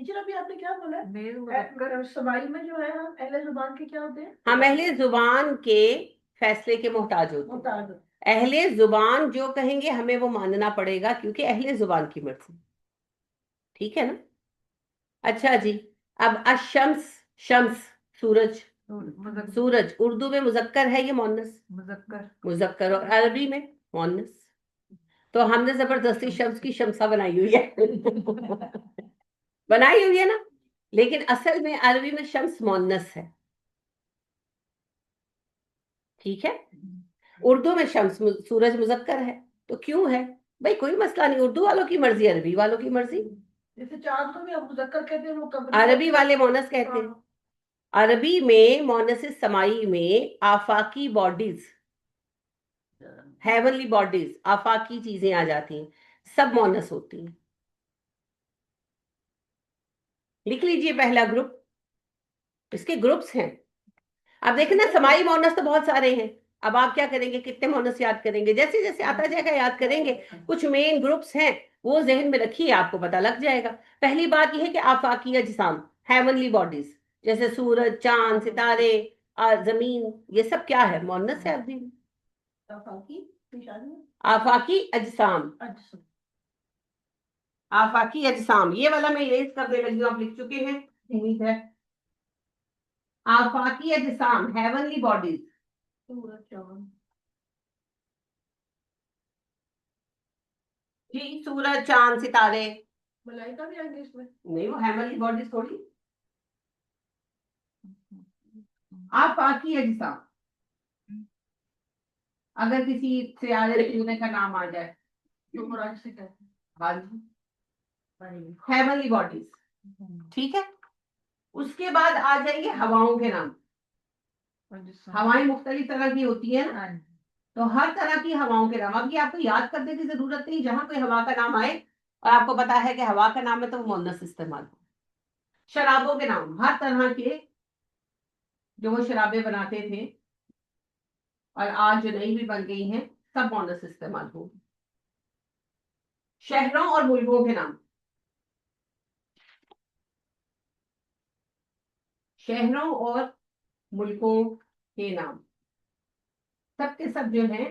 ٹیچر ابھی آپ نے کیا بولا ہے؟ میل مذکر سمائی میں جو ہے ہم اہل زبان کے کیا ہوتے ہیں؟ ہم اہل زبان کے فیصلے کے محتاج ہوتے ہیں. محتاج. اہل زبان جو کہیں گے ہمیں وہ ماننا پڑے گا کیونکہ اہل زبان کی مرضی. ٹھیک ہے نا. اچھا جی, اب الشمس, شمس سورج, مذکر سورج اردو میں مذکر ہے یہ مؤنث؟ مذکر مذکر. اور عربی میں مؤنث. تو ہم نے زبردستی شمس کی شمسہ بنائی ہوئی ہے بنائی ہوئی ہے نا, لیکن اصل میں عربی میں شمس مؤنث ہے. ٹھیک ہے. اردو میں شمس سورج مذکر ہے. تو کیوں ہے بھائی؟ کوئی مسئلہ نہیں, اردو والوں کی مرضی, عربی والوں کی مرضی. جیسے چاند کو بھی ہم مذکر کہتے ہیں, وہ عربی والے مؤنث کہتے ہیں. عربی میں مؤنث سمائی میں آفاقی باڈیز, ہیونلی باڈیز, آفاقی چیزیں آ جاتی ہیں, سب مؤنث ہوتی ہیں. لکھ لیجئے پہلا گروپ, اس کے گروپس ہیں. اب دیکھیں نا, سمائی مؤنث تو بہت سارے ہیں. اب آپ کیا کریں گے, کتنے مؤنث یاد کریں گے؟ جیسے جیسے آتا جائے گا یاد کریں گے. کچھ مین گروپس ہیں وہ ذہن میں رکھیے, آپ کو پتہ لگ جائے گا. پہلی بات یہ ہے کہ آفاقی اجسام, ہیونلی باڈیز, جیسے سورج, چاند, ستارے, زمین, یہ سب کیا ہے؟ مؤنث ہے عربی میں. آفاقی اجسام, آفاقی اجسام, یہ والا میں اریز کرنے لگی ہوں, آپ لکھ چکے ہیں امید ہے. آفاقی اجسام, ہیونلی باڈیز. جی, سورج, چاند, ستارے. ملائکہ بھی آئیں گے اس میں؟ نہیں, وہ ہیونلی باڈیز تھوڑی. آفاقی اجسام, اگر کسی سیارے چونے کا نام آ جائے جو قرآن سے کہتے ہیونلی باڈیز. ٹھیک ہے. اس کے بعد آ جائیں گے ہواؤں کے نام. ہوائیں مختلف طرح کی ہوتی ہیں نا, تو ہر طرح کی ہواؤں کے نام. اب یہ آپ کو یاد کرنے کی ضرورت نہیں, جہاں کوئی ہوا کا نام آئے اور آپ کو پتا ہے کہ ہوا کا نام ہے تو وہ مؤنث استعمال ہو. شرابوں کے نام, ہر طرح کے جو وہ شرابیں بناتے تھے اور آج جو نئی بھی بن گئی ہیں, سب مؤنث استعمال ہو. شہروں اور ملکوں کے نام, شہروں اور ملکوں کے نام سب کے سب جو ہیں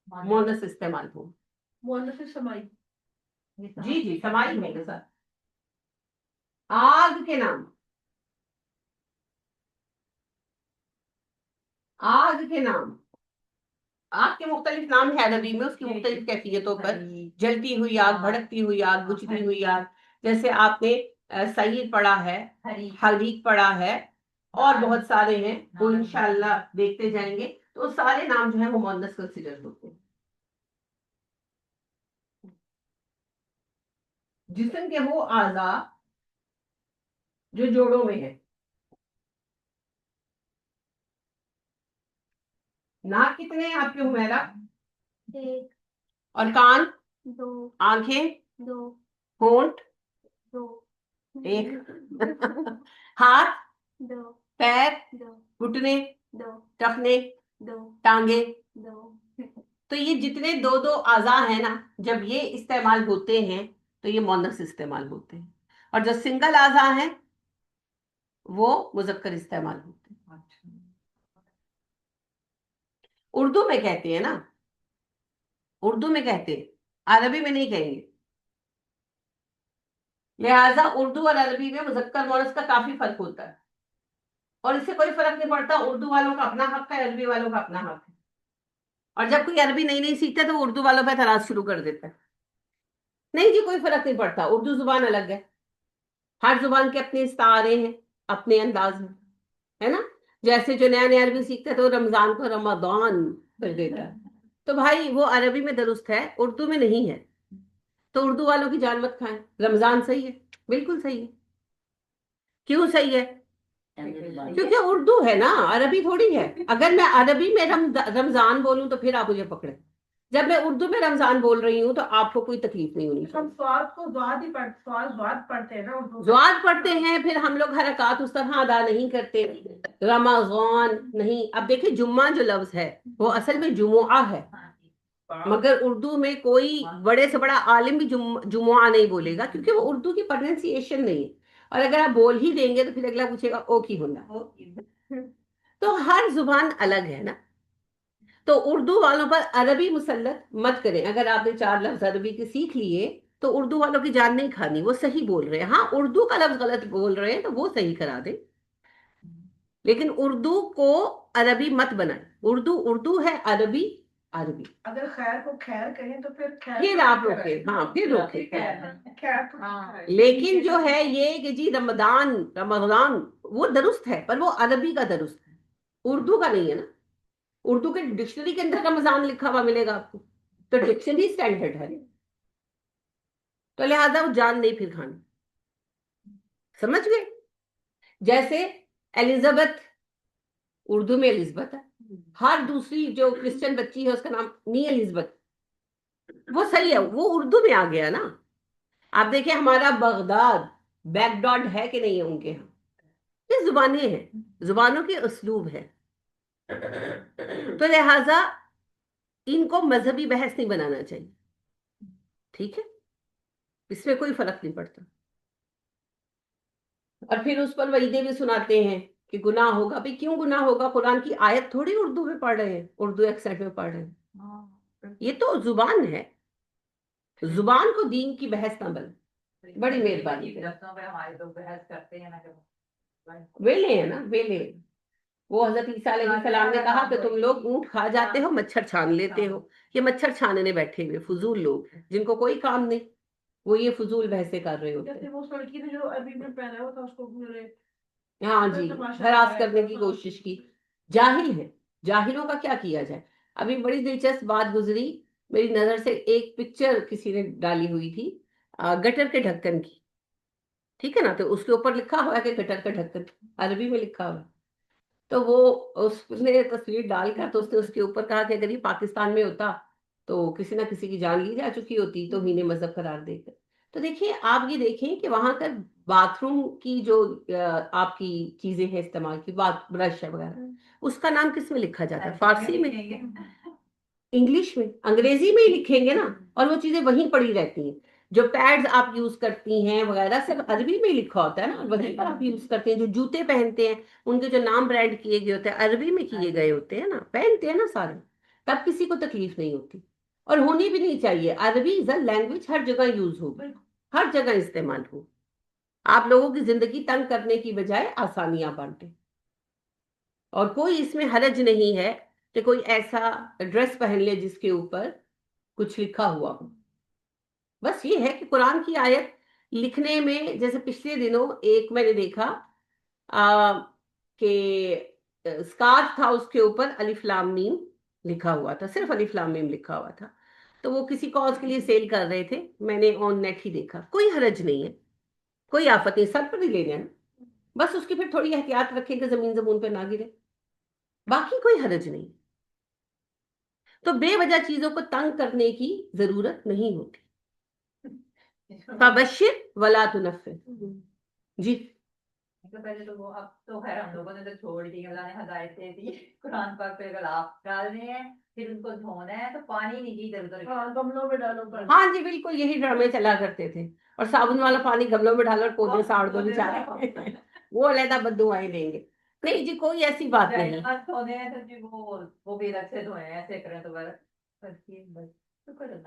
مؤنث استعمال ہو. مؤنث سمائی. جی جی, سمائی ہے کے ساتھ. آگ کے نام, آگ کے نام, آگ کے مختلف نام ہیں عربی میں, اس کی مختلف کیفیتوں پر. جلتی ہوئی آگ, بھڑکتی ہوئی آگ, بجھتی ہوئی آگ. جیسے آپ نے سعید پڑھا ہے, حریق پڑھا ہے, اور بہت سارے ہیں وہ انشاءاللہ دیکھتے جائیں گے. تو سارے نام جو ہیں وہ مؤنث کنسیڈر ہوتے ہیں. جسم کے وہ اعضاء جو جوڑوں میں ہے. ناک کتنے ہیں آپ کے حمیرا؟ ایک, اور کان؟ دو, آنکھیں؟ دو, ہونٹ؟ دو, ایک. ہاتھ؟ دو, پیر؟ دو, گھٹنے؟ دو, ٹخنے؟ دو, ٹانگیں؟ دو. تو یہ جتنے دو دو اعضاء ہیں نا, جب یہ استعمال ہوتے ہیں تو یہ مؤنث استعمال ہوتے ہیں, اور جو سنگل اعضاء ہیں وہ مذکر استعمال ہوتے ہیں. اردو میں کہتے ہیں نا, اردو میں کہتے ہیں, عربی میں نہیں کہیں گے. لہذا اردو اور عربی میں مذکر مؤنث کا کافی فرق ہوتا ہے, اور اس سے کوئی فرق نہیں پڑتا. اردو والوں کا اپنا حق ہے, عربی والوں کا اپنا حق ہے. اور جب کوئی عربی نہیں سیکھتا تو وہ اردو والوں پہ اعتراض شروع کر دیتا ہے. نہیں جی, کوئی فرق نہیں پڑتا, اردو زبان الگ ہے, ہر زبان کے اپنے استعارے ہیں, اپنے انداز ہیں, ہے نا. جیسے جو نیا نیا عربی سیکھتا ہے تو رمضان کو رمضان کر دیتا ہے, تو بھائی وہ عربی میں درست ہے, اردو میں نہیں ہے. تو اردو والوں کی جان مت کھائیں. رمضان صحیح ہے, بالکل صحیح ہے. کیوں صحیح ہے؟ کیونکہ اردو ہے نا, عربی تھوڑی ہے. اگر میں عربی میں رمضان بولوں تو پھر آپ مجھے پکڑیں. جب میں اردو میں رمضان بول رہی ہوں تو آپ کو کوئی تکلیف نہیں ہونی ہم چاہیے. سواد کو زواد ہی پڑھتے ہیں نا اردو میں. زواد پڑھتے ہیں, پھر ہم لوگ حرکات اس طرح ادا نہیں کرتے. رمضان نہیں. اب دیکھیں, جمعہ جو لفظ ہے وہ اصل میں جمعہ ہے, مگر اردو میں کوئی بڑے سے بڑا عالم بھی جمعہ نہیں بولے گا, کیونکہ وہ اردو کی پروننسیشن نہیں ہے. اور اگر آپ بول ہی دیں گے تو پھر اگلا پوچھے گا او کی ہونا. تو ہر زبان الگ ہے نا. تو اردو والوں پر عربی مسلط مت کریں. اگر آپ نے 4 لفظ عربی کے سیکھ لیے تو اردو والوں کی جان نہیں کھانی, وہ صحیح بول رہے ہیں. ہاں اردو کا لفظ غلط بول رہے ہیں تو وہ صحیح کرا دیں, لیکن اردو کو عربی مت بنائیں. اردو اردو ہے, عربی عربی. اگر خیر کو خیر کہیں تو پھر پھر آپ روکے, ہاں پھر روکے. خیر کو لیکن جو ہے یہ کہ جی رمضان رمضان وہ درست ہے, پر وہ عربی کا درست ہے, اردو کا نہیں ہے نا. اردو کے ڈکشنری کے اندر رمضان لکھا ہوا ملے گا آپ کو, تو ڈکشنری اسٹینڈرڈ ہے, تو لہذا وہ جان نہیں پھر کھانی. سمجھ گئے؟ جیسے الزبتھ اردو میں الزبتھ ہے, ہر دوسری جو کرسچن بچی ہے اس کا نام نی الزبتھ, وہ صحیح ہے, وہ اردو میں آ گیا نا. آپ دیکھیں ہمارا بغداد بیک ڈاٹ ہے کہ نہیں ہے ان کے ہاں, یہ زبانیں ہیں, زبانوں کے اسلوب ہے. تو لہذا ان کو مذہبی بحث نہیں بنانا چاہیے, ٹھیک ہے, اس میں کوئی فرق نہیں پڑتا. اور پھر اس پر وعیدیں بھی سناتے ہیں کہ گناہ ہوگا. بھئی کیوں گناہ ہوگا؟ قرآن کی آیت تھوڑی اردو میں پڑھ رہے ہیں, اردو ایکسنٹ میں پڑھ رہے ہیں. یہ تو زبان ہے, زبان کو دین کی بحث نہ بن. بڑی مہربانی, ویلے ہیں نا, ویلے. وہ حضرت عیسیٰ علیہ السلام نے کہا کہ تم لوگ اونٹ کھا جاتے ہو, مچھر چھان لیتے ہو. یہ مچھر چھاننے بیٹھے ہوئے فضول لوگ ہیں جن کو کوئی کام نہیں, وہ یہ فضول بحثیں کر رہے ہوتے ہیں. جیسے وہ لڑکی نے جو عربی میں پہنا ہوا تھا اس کو پورے ہاں جی, ہراس کرنے کی کوشش کی. جاہل ہے, جاہلوں کا کیا کیا جائے. ابھی بڑی دلچسپ بات گزری میری نظر سے, ایک پکچر کسی نے ڈالی ہوئی تھی گٹر کے ڈھکن کی, ٹھیک ہے نا, تو اس کے اوپر لکھا ہوا ہے کہ گٹر کا ڈھکن, عربی میں لکھا ہوا. تو وہ اس نے تصویر ڈال کر تو اس نے اس کے اوپر کہا کہ اگر یہ پاکستان میں ہوتا تو کسی نہ کسی کی جان لی جا چکی ہوتی توہین مذہب قرار دے کر. تو دیکھیں آپ یہ دیکھیں کہ وہاں کا باتھ روم کی جو آپ کی چیزیں ہیں استعمال کی, بات برش وغیرہ, اس کا نام کس میں لکھا جاتا ہے؟ فارسی میں, انگلش میں, انگریزی میں ہی لکھیں گے نا, اور وہ چیزیں وہیں پڑی رہتی ہیں. جو پیڈز آپ یوز کرتی ہیں وغیرہ سب عربی میں ہی لکھا ہوتا ہے نا, وہیں پر آپ یوز کرتے ہیں. جو جوتے پہنتے ہیں ان کے جو نام برانڈ کیے گئے ہوتے ہیں عربی میں کیے گئے ہوتے ہیں نا, پہنتے ہیں نا سارے, تب کسی کو تکلیف نہیں ہوتی, اور ہونی بھی نہیں چاہیے. عربی از اے لینگویج, ہر جگہ یوز ہو, ہر جگہ استعمال ہو. آپ لوگوں کی زندگی تنگ کرنے کی بجائے آسانیاں بانٹیں. اور کوئی اس میں حرج نہیں ہے کہ کوئی ایسا ڈریس پہن لے جس کے اوپر کچھ لکھا ہوا ہو. بس یہ ہے کہ قرآن کی آیت لکھنے میں, جیسے پچھلے دنوں ایک میں نے دیکھا کہ اسکارف تھا, اس کے اوپر الف لام میم لکھا ہوا تھا, صرف الف لام میم لکھا ہوا تھا. تو وہ کسی کاز کے لیے سیل کر رہے تھے, میں نے آن نیٹ ہی دیکھا. کوئی حرج نہیں ہے, کوئی آفت نہیں, سر پر ہی لے لینا, بس اس کی پھر تھوڑی احتیاط رکھیں کہ زمین زمون پہ نہ گرے, باقی کوئی حرج نہیں. تو بے وجہ چیزوں کو تنگ کرنے کی ضرورت نہیں ہوتی. فبشر ولا تنفر. جی تو پہلے تو وہ, اب تو خیر ہم لوگوں نے تو چھوڑ دی, اللہ نے ہدایت دے دی قرآن پاک پہ غلاف ڈالنے ہیں, پھر ان کو دھونا ہے تو پانی نہیں ادھر ادھر گملوں میں ڈالو. ہاں جی بالکل, یہی ڈرامے چلا کرتے تھے. اور صابن والا پانی گملوں میں ڈالو اور پودے ساڑ دو بیچارے, وہ علیحدہ بددعائیں دیں گے. نہیں جی, کوئی ایسی بات نہیں. دھونے ہیں تو جی وہ بھی الگ سے دھوئے ہیں, ایسے کریں تو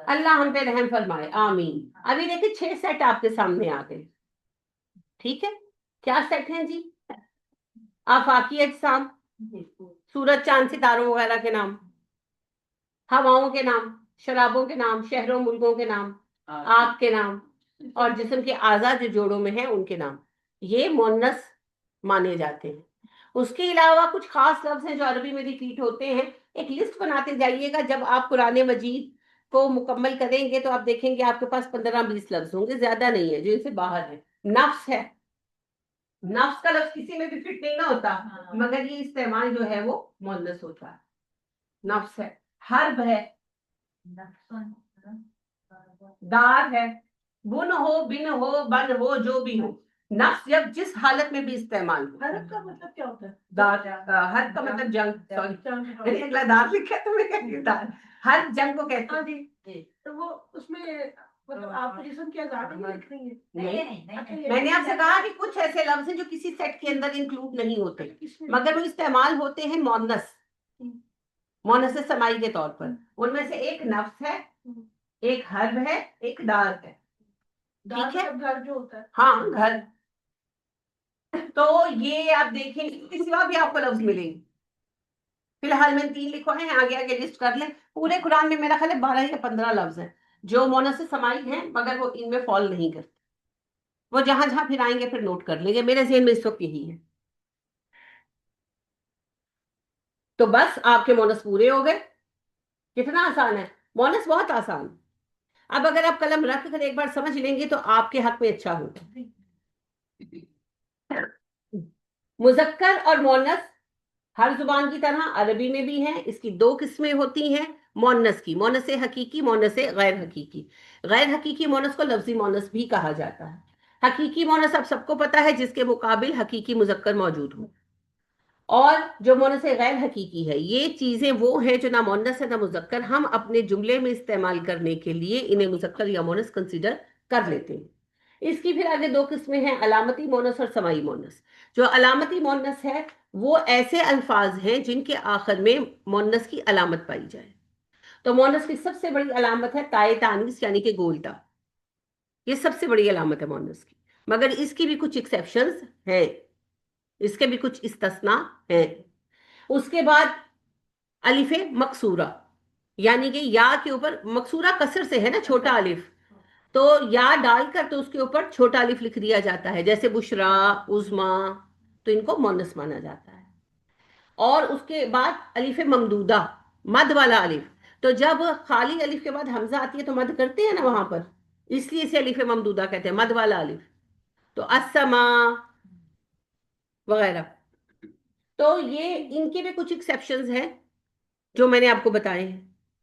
اللہ ہم پہ رحم فرمائے, آمین. ابھی دیکھیں 6 سیٹ آپ کے سامنے آ گئے, ٹھیک ہے. کیا سیٹ ہیں جی؟ آفاقی اجسام, سورج چاند ستاروں وغیرہ کے نام, ہواؤں کے نام, شرابوں کے نام, شہروں ملکوں کے نام, آگ کے نام, اور جسم کے اعضاء جو جوڑوں میں ہیں ان کے نام, یہ مؤنث مانے جاتے ہیں. اس کے علاوہ کچھ خاص لفظ ہیں جو عربی میں ریپیٹ ہوتے ہیں. ایک لسٹ بناتے جائیے گا, جب آپ قرآن مجید کو مکمل کریں گے تو آپ دیکھیں گے آپ کے پاس 15-20 لفظ ہوں گے, زیادہ نہیں ہے جو ان سے باہر ہے. نفس ہے, نفس کا لفظ کسی میں بھی فٹ نہیں نہ ہوتا, مگر یہ استعمال جو ہے وہ مؤنث ہوتا ہے. نفس ہے, حرب ہے, دار ہے, بن ہو, بن ہو, بن ہو, جو بھی ہو, نفس جب جس حالت میں بھی استعمال ہو. حرب کا مطلب کیا ہوتا ہے؟ دار, حرب کا مطلب جنگ. سوری میں نے اگلا دار لکھا تو میں کہتی ہوں دار, ہر جنگ کو کہتے ہیں. تو وہ اس میں مطلب آپ کو جسم کی آزادی نہیں لکھ رہی ہے؟ نہیں، میں نے آپ سے کہا کہ کچھ ایسے لفظ ہیں جو کسی سیٹ کے اندر انکلوڈ نہیں ہوتے مگر وہ استعمال ہوتے ہیں مونس سمائی کے طور پر. ان میں سے ایک نفس ہے، ایک حرب ہے، ایک دار ہے. ٹھیک ہے، گھر جو ہوتا ہے. ہاں گھر. تو یہ آپ دیکھیں اس کے سوا بھی آپ کو لفظ ملیں گے. فی الحال میں 3 لکھو ہیں، آگے آگے لسٹ کر لیں. پورے قرآن میں میرا خیال ہے 12 یا 15 لفظ ہیں جو مونس سمائی ہیں مگر وہ ان میں فال نہیں کرتے. وہ جہاں جہاں پھر آئیں گے پھر نوٹ کر لیں گے. میرے ذہن میں اس وقت یہی ہے. تو بس آپ کے مونس پورے ہو گئے. کتنا آسان ہے مونس، بہت آسان. اب اگر آپ قلم رکھ کر ایک بار سمجھ لیں گے تو آپ کے حق میں اچھا ہوگا. مذکر اور مونس ہر زبان کی طرح عربی میں بھی ہیں. اس کی 2 قسمیں ہوتی ہیں مونس کی، مونس حقیقی، مونس غیر حقیقی. غیر حقیقی مونس کو لفظی مونس بھی کہا جاتا ہے. حقیقی مونس اب سب کو پتا ہے جس کے مقابل حقیقی مذکر موجود ہو. اور جو مونس غیر حقیقی ہے، یہ چیزیں وہ ہیں جو نہ مونس ہے نہ مذکر، ہم اپنے جملے میں استعمال کرنے کے لیے انہیں مذکر یا مونس کنسیڈر کر لیتے ہیں. اس کی پھر آگے 2 قسمیں ہیں، علامتی مونس اور سمائی مونس. جو علامتی مونس ہے وہ ایسے الفاظ ہیں جن کے آخر میں مونس کی علامت پائی جائے. تو مونس کی سب سے بڑی علامت ہے تائے تانیث یعنی کہ گولٹا. یہ سب سے بڑی علامت ہے مونس کی، مگر اس کی بھی کچھ ایکسیپشنز ہیں، اس کے بھی کچھ استثناء ہیں. اس کے بعد الف مکسورہ، یعنی کہ یا کے اوپر مکسورہ کسر سے ہے نا، چھوٹا الف، تو یا ڈال کر تو اس کے اوپر چھوٹا الف لکھ دیا جاتا ہے، جیسے بشرا، عظما، تو ان کو مونس مانا جاتا ہے. اور اس کے بعد الف ممدودہ، مد والا الف. تو جب خالی الف کے بعد حمزہ آتی ہے تو مد کرتے ہیں نا وہاں پر، اس لیے اسے الف ممدودہ کہتے ہیں، مد والا الف. تو السماء وغیرہ. تو یہ ان کے بھی کچھ ایکسیپشنز ہیں جو میں نے آپ کو بتائے ہیں.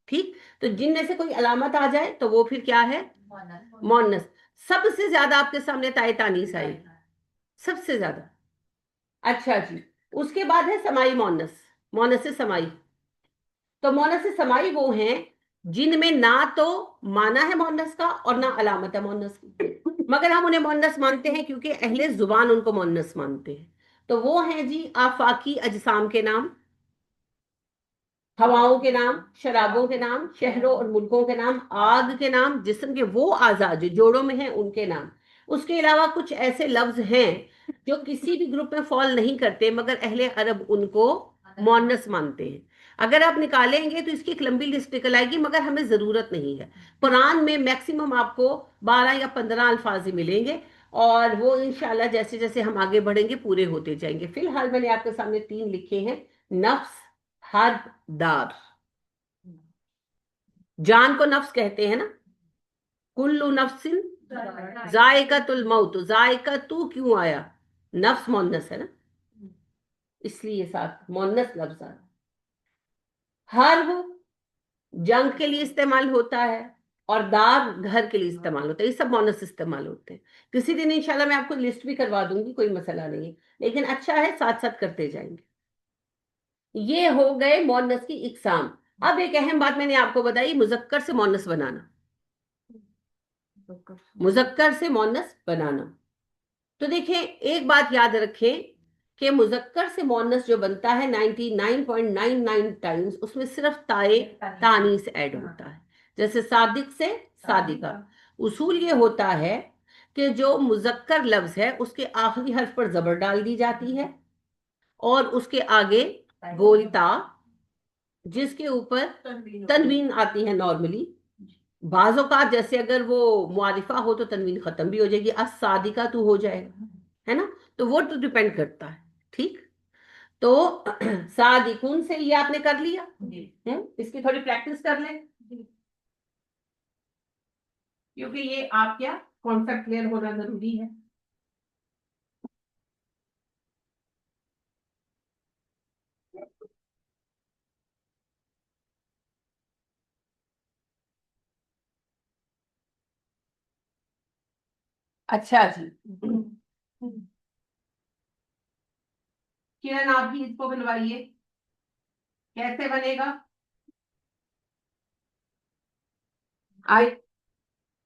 ٹھیک، تو جن میں سے کوئی علامت آ جائے تو وہ پھر کیا ہے، مونس. سب سے زیادہ آپ کے سامنے تائے تانیث آئی، سب سے زیادہ. اچھا جی، اس کے بعد ہے سمائی مونس، مونس سمائی. تو مونس سمائی وہ ہیں جن میں نہ تو معنی ہے مونس کا اور نہ علامت ہے مونس کی، مگر ہم انہیں مونس مانتے ہیں کیونکہ اہل زبان ان کو مونس مانتے ہیں. تو وہ ہیں جی آفاقی اجسام کے نام، ہواؤں کے نام، شرابوں کے نام، شہروں اور ملکوں کے نام، آگ کے نام، جسم کے وہ اعضاء جو جوڑوں میں ہیں ان کے نام. اس کے علاوہ کچھ ایسے لفظ ہیں جو کسی بھی گروپ میں فال نہیں کرتے مگر اہل عرب ان کو مونس مانتے ہیں. اگر آپ نکالیں گے تو اس کی ایک لمبی لسٹ نکل آئے گی مگر ہمیں ضرورت نہیں ہے. قرآن میں میکسیمم آپ کو 12 یا 15 الفاظ ہی ملیں گے اور وہ انشاءاللہ جیسے جیسے ہم آگے بڑھیں گے پورے ہوتے جائیں گے. فی الحال میں نے آپ کے سامنے 3 لکھے ہیں، نفس، حرب، دار. جان کو نفس کہتے ہیں نا، کلو نفس ذائقۃ الموت. ذائقہ تو کیوں آیا، نفس مونس ہے نا، اس لیے ساتھ مونس لفظ آیا. حرب جنگ کے لیے استعمال ہوتا ہے اور دار گھر کے لیے استعمال ہوتا ہے. یہ سب مونس استعمال ہوتے ہیں. کسی دن انشاءاللہ میں آپ کو لسٹ بھی کروا دوں گی، کوئی مسئلہ نہیں ہے، لیکن اچھا ہے ساتھ ساتھ کرتے جائیں گے. یہ ہو گئے مونس کی اقسام. اب ایک اہم بات میں نے آپ کو بتائی، مذکر سے مونس بنانا، مذکر سے مونس بنانا. تو دیکھیں ایک بات یاد رکھیں کہ مذکر سے مونس جو بنتا ہے 99.99 ٹائمز اس میں صرف تائے تانیث ایڈ ہوتا ہے. جیسے صادق سے صادقہ. اصول یہ ہوتا ہے کہ جو مذکر لفظ ہے اس کے آخری حرف پر زبر ڈال دی جاتی ہے اور اس کے آگے گول تا جس کے اوپر تنوین آتی ہے نارملی. بعض اوقات جیسے اگر وہ معرفہ ہو تو تنوین ختم بھی ہو جائے گی، الصادقہ تو ہو جائے گا، ہے نا. تو وہ تو ڈیپینڈ کرتا ہے. ٹھیک، تو صادقون سے یہ آپ نے کر لیا، اس کی تھوڑی پریکٹس کر لیں کیونکہ یہ آپ کیا کانسیپٹ کلیئر ہونا ضروری ہے. اچھا جی، کرن آپ بھی اس کو بنوائیے. کیسے بنے گا؟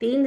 3